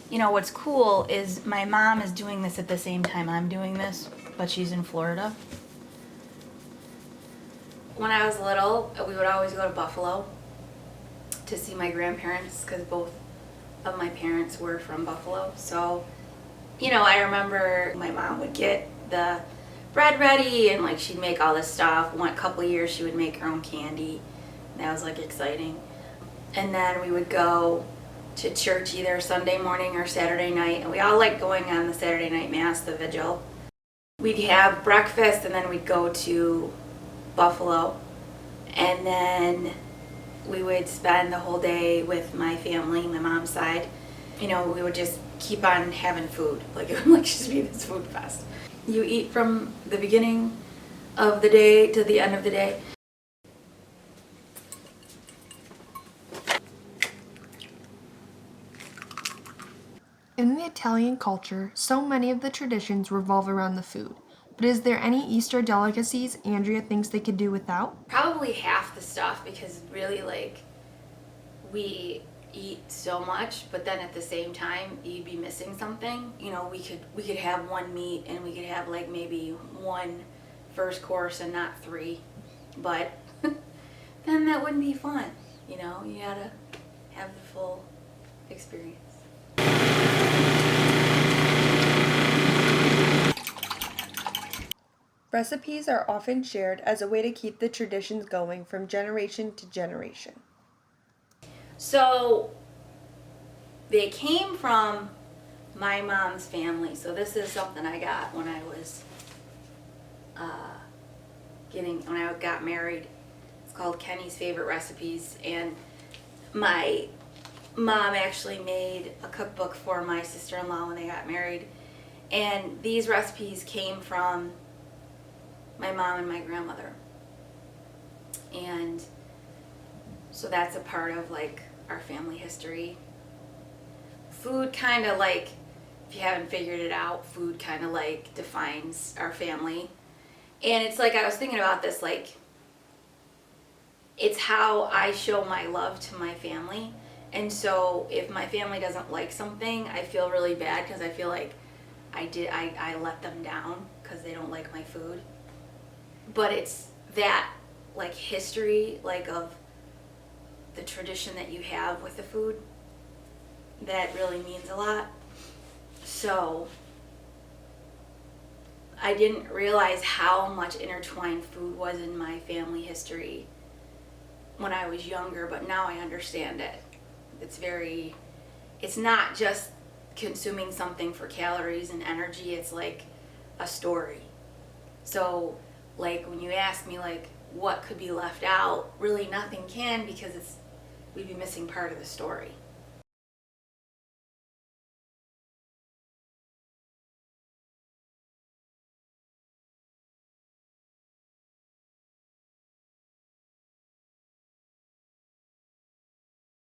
You know, what's cool is my mom is doing this at the same time I'm doing this, but she's in Florida. When I was little, we would always go to Buffalo to see my grandparents because both of my parents were from Buffalo. So, you know, I remember my mom would get the bread ready and like she'd make all this stuff. One couple of years she would make her own candy. That was like exciting. And then we would go to church either Sunday morning or Saturday night, and we all liked going on the Saturday night mass, the vigil. We'd have breakfast and then we'd go to Buffalo, and then we would spend the whole day with my family, my mom's side. You know, we would just keep on having food. Like, it would like just be this food fest. You eat from the beginning of the day to the end of the day. In the Italian culture, so many of the traditions revolve around the food. But is there any Easter delicacies Andrea thinks they could do without? Probably half the stuff, because really, like, we eat so much, but then at the same time you'd be missing something. You know, we could have one meat and we could have like maybe one first course and not three, but then that wouldn't be fun. You know, you gotta have the full experience. Recipes are often shared as a way to keep the traditions going from generation to generation. So they came from my mom's family. So this is something I got when I was when I got married. It's called Kenny's Favorite Recipes, and my mom actually made a cookbook for my sister-in-law when they got married. And these recipes came from my mom and my grandmother. And so that's a part of like our family history. Food kind of like, if you haven't figured it out, food kind of like defines our family. And it's like, I was thinking about this, like, it's how I show my love to my family. And so if my family doesn't like something, I feel really bad because I feel like I let them down because they don't like my food. But it's that like history, like of the tradition that you have with the food that really means a lot. So I didn't realize how much intertwined food was in my family history when I was younger, but now I understand it. It's not just consuming something for calories and energy, it's like a story. So like when you ask me like what could be left out, really nothing can, because we'd be missing part of the story.